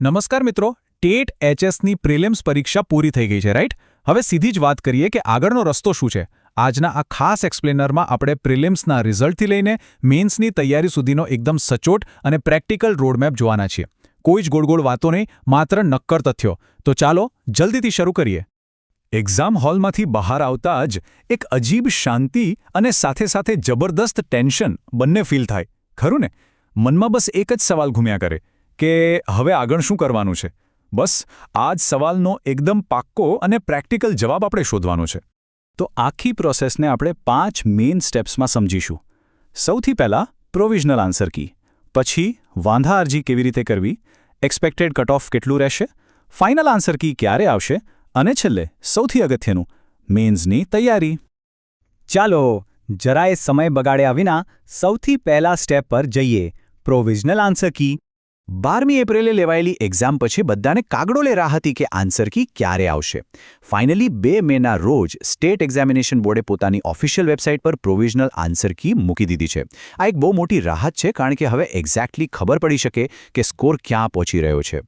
નમસ્કાર મિત્રો, TET એચએસની prelims પરીક્ષા પૂરી થઈ ગઈ છે, રાઈટ? હવે સીધી જ વાત કરીએ કે આગળનો રસ્તો શું છે. આજના આ ખાસ એક્સપ્લેનરમાં આપણે પ્રિલિમ્સના રિઝલ્ટથી લઈને મેન્સની તૈયારી સુધીનો એકદમ સચોટ અને પ્રેક્ટિકલ રોડમેપ જોવાના છીએ. કોઈ જ ગોળ વાતો નહીં, માત્ર નક્કર તથ્યો. તો ચાલો જલ્દીથી શરૂ કરીએ. એક્ઝામ હોલમાંથી બહાર આવતા જ એક અજીબ શાંતિ અને સાથે સાથે જબરદસ્ત ટેન્શન બંને ફીલ થાય, ખરું ને? મનમાં બસ એક જ સવાલ ઘૂમ્યા કરે કે હવે આગળ શું કરવાનું છે. બસ આ જ સવાલનો એકદમ પાક્કો અને પ્રેક્ટિકલ જવાબ આપણે શોધવાનો છે. તો આખી પ્રોસેસને આપણે 5 મેઇન સ્ટેપ્સમાં સમજીશું. સૌથી પહેલાં પ્રોવિઝનલ આન્સર કી, પછી વાંધા અરજી કેવી રીતે કરવી, એક્સપેક્ટેડ કટ ઓફ કેટલું રહેશે, ફાઇનલ આન્સર કી ક્યારે આવશે, અને છેલ્લે સૌથી અગત્યનું મેન્સની તૈયારી. ચાલો જરાય સમય બગાડ્યા વિના સૌથી પહેલા સ્ટેપ પર જઈએ, પ્રોવિઝનલ આન્સર કી. 12મી એપ્રિલે લેવાયેલી એક્ઝામ પછી બધાને કાગડોલે રાહ હતી કે આન્સર કી ક્યારે આવશે. ફાઇનલી 2 મેના રોજ સ્ટેટ એક્ઝામિનેશન બોર્ડે પોતાની ઓફિશિયલ વેબસાઇટ પર પ્રોવિઝનલ આન્સર કી મૂકી દીધી છે. આ એક બહુ મોટી રાહત છે, કારણ કે હવે એક્ઝેક્ટલી ખબર પડી શકે કે સ્કોર ક્યાં પહોંચી રહ્યો છે.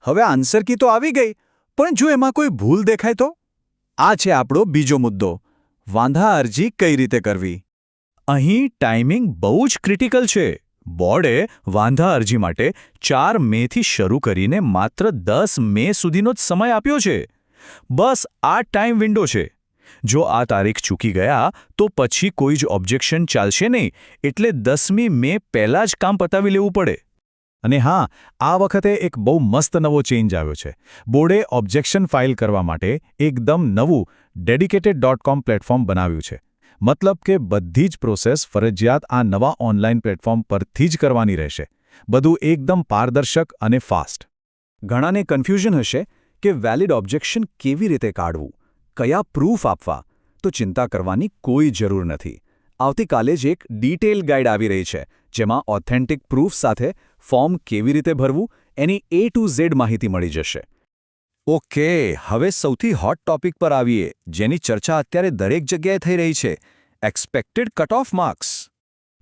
હવે આન્સર કી તો આવી ગઈ, પણ જો એમાં કોઈ ભૂલ દેખાય તો? આ છે આપણો બીજો મુદ્દો, વાંધા અરજી કઈ રીતે કરવી. અહીં ટાઈમિંગ બહુ જ ક્રિટિકલ છે. બોર્ડે વાંધા અરજી માટે 4 મેથી શરૂ કરીને માત્ર 10 મે સુધીનો જ સમય આપ્યો છે. બસ આ ટાઈમ વિન્ડો છે. જો આ તારીખ ચૂકી ગયા તો પછી કોઈ જ ઓબ્જેક્શન ચાલશે નહીં, એટલે 10મી મે પહેલાં જ કામ પતાવી લેવું પડે. અને હા, આ વખતે એક બહુ મસ્ત નવો ચેન્જ આવ્યો છે. બોર્ડે ઓબ્જેક્શન ફાઇલ કરવા માટે એકદમ નવું dedicated.com પ્લેટફોર્મ બનાવ્યું છે. મતલબ કે બધી જ પ્રોસેસ ફરજિયાત આ નવા ઓનલાઈન પ્લેટફોર્મ પરથી જ કરવાની રહેશે. બધું એકદમ પારદર્શક અને ફાસ્ટ. ઘણાને કન્ફ્યુઝન હશે કે વેલિડ ઓબ્જેક્શન કેવી રીતે કાઢવું, કયા પ્રૂફ આપવા. તો ચિંતા કરવાની કોઈ જરૂર નથી. આવતીકાલે જ એક ડિટેલ ગાઈડ આવી રહી છે, જેમાં ઓથેન્ટિક પ્રૂફ સાથે ફોર્મ કેવી રીતે ભરવું એની A to Z માહિતી મળી જશે. ઓકે, હવે સૌથી હોટ ટોપિક પર આવીએ, જેની ચર્ચા અત્યારે દરેક જગ્યાએ થઈ રહી છે, એક્સપેક્ટેડ કટ ઓફ માર્ક્સ.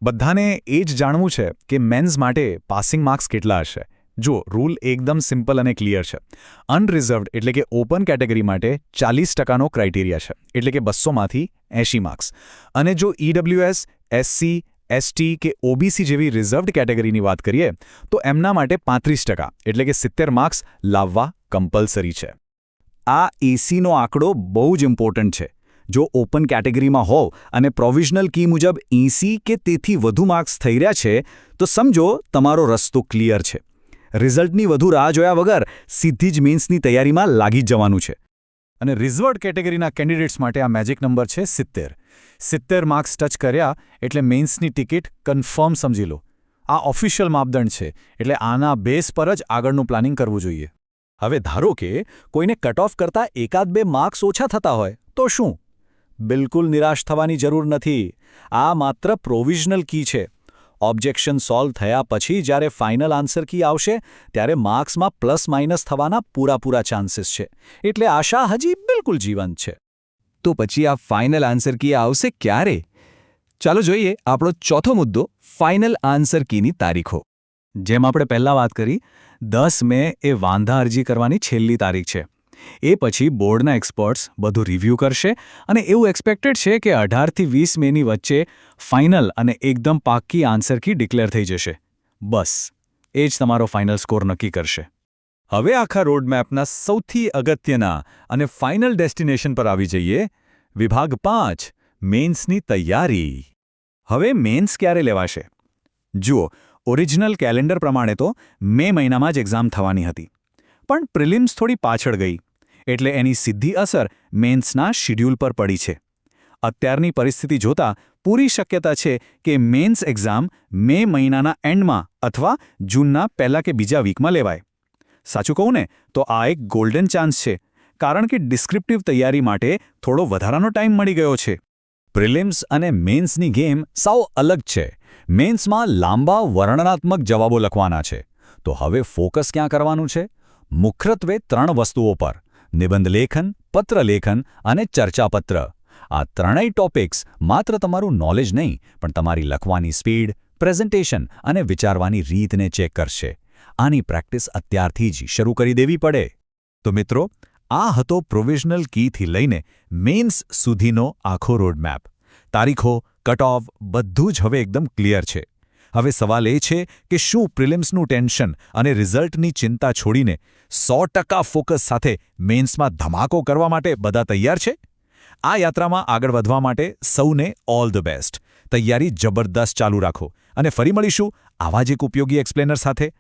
બધાને એ જ જાણવું છે કે મેન્સ માટે પાસિંગ માર્ક્સ કેટલા હશે. જુઓ, રૂલ એકદમ સિમ્પલ અને ક્લિયર છે. અનરિઝર્વડ એટલે કે ઓપન કેટેગરી માટે 40%નો ક્રાઇટેરિયા છે, એટલે કે 200માંથી 80 માર્ક્સ. અને જો EWS, SC, ST કે OBC જેવી રિઝર્વડ કેટેગરીની વાત કરીએ તો એમના માટે 35%, એટલે કે 70 માર્ક્સ લાવવા કમ્પલસરી છે. આ એસીનો આંકડો બહુ જ ઇમ્પોર્ટન્ટ છે. જો ઓપન કેટેગરીમાં હોવ અને પ્રોવિઝનલ કી મુજબ 80 કે તેથી વધુ માર્ક્સ થઈ રહ્યા છે તો સમજો તમારો રસ્તો ક્લિયર છે. રિઝલ્ટની વધુ રાહ જોયા વગર સીધી જ મેન્સની તૈયારીમાં લાગી જ જવાનું છે. અને રિઝર્વડ કેટેગરીના કેન્ડિડેટ્સ માટે આ મેજિક નંબર છે 70. 70 માર્ક્સ ટચ કર્યા એટલે મેન્સની ટિકિટ કન્ફર્મ સમજી લો. આ ઓફિશિયલ માપદંડ છે, એટલે આના બેઝ પર જ આગળનું પ્લાનિંગ કરવું જોઈએ. હવે ધારો કે કોઈને કટ ઓફ કરતાં 1-2 માર્ક્સ ઓછા થતા હોય તો શું? બિલકુલ નિરાશ થવાની જરૂર નથી. આ માત્ર પ્રોવિઝનલ કી છે. ઓબ્જેક્શન સોલ્વ થયા પછી જ્યારે ફાઇનલ આન્સર કી આવશે ત્યારે માર્ક્સમાં પ્લસ માઇનસ થવાના પૂરા ચાન્સીસ છે, એટલે આશા હજી બિલકુલ જીવંત છે. તો પછી આ ફાઇનલ આન્સર કી આવશે ક્યારે? ચાલો જોઈએ આપણો ચોથો મુદ્દો, ફાઇનલ આન્સર કીની તારીખો. જેમ આપણે પહેલાં વાત કરી, 10 મે એ વાંધા અરજી કરવાની છેલ્લી તારીખ છે. એ પછી બોર્ડના એક્સપર્ટ્સ બધું રિવ્યૂ કરશે અને એવું એક્સપેક્ટેડ છે કે 18થી 20 મેની વચ્ચે ફાઇનલ અને એકદમ પાક્કી આન્સર કી ડિક્લેર થઈ જશે. બસ એ જ તમારો ફાઇનલ સ્કોર નક્કી કરશે. હવે આખા રોડમેપના સૌથી અગત્યના અને ફાઇનલ ડેસ્ટિનેશન પર આવી જઈએ, વિભાગ 5, મેન્સની તૈયારી. હવે મેન્સ ક્યારે લેવાશે? જુઓ, ઓરિજિનલ કેલેન્ડર પ્રમાણે તો મે મહિનામાં જ એક્ઝામ થવાની હતી, પણ પ્રિલિમ્સ થોડી પાછળ ગઈ, એટલે એની સીધી અસર મેન્સના શિડ્યુલ પર પડી છે. અત્યારની પરિસ્થિતિ જોતા પૂરી શક્યતા છે કે મેન્સ એક્ઝામ મે મહિનાના એન્ડમાં અથવા જૂનના પહેલા કે બીજા વીકમાં લેવાય. સાચું કહું ને તો આ એક ગોલ્ડન ચાન્સ છે, કારણ કે ડિસ્ક્રિપ્ટિવ તૈયારી માટે થોડો વધારાનો ટાઈમ મળી ગયો છે. પ્રિલિમ્સ અને મેન્સની ગેમ સાવ અલગ છે. મેન્સમાં લાંબા વર્ણનાત્મક જવાબો લખવાના છે, તો હવે ફોકસ ક્યાં કરવાનું છે? મુખ્યત્વે 3 વસ્તુઓ પર: નિબંધ લેખન, પત્ર લેખન અને ચર્ચાપત્ર. આ ત્રણેય ટોપિક્સ માત્ર તમારું નોલેજ નહીં, પણ તમારી લખવાની સ્પીડ, પ્રેઝન્ટેશન અને વિચારવાની રીતને ચેક કરશે. આની પ્રેક્ટિસ અત્યારથી જ શરૂ કરી દેવી પડે. તો મિત્રો, આ હતો પ્રોવિઝનલ કીથી લઈને મેન્સ સુધીનો આખો રોડમેપ. તારીખો, કટ ઓફ બધું જ હવે એકદમ ક્લિયર છે. હવે સવાલ એ છે કે શું પ્રિલિમ્સનું ટેન્શન અને રિઝલ્ટની ચિંતા છોડીને 100% ફોકસ સાથે મેન્સમાં ધમાકો કરવા માટે બધા તૈયાર છે? આ યાત્રામાં આગળ વધવા માટે સૌને ઓલ ધ બેસ્ટ. તૈયારી જબરદસ્ત ચાલુ રાખો અને ફરી મળીશું આવા જ એક ઉપયોગી એક્સપ્લેનર સાથે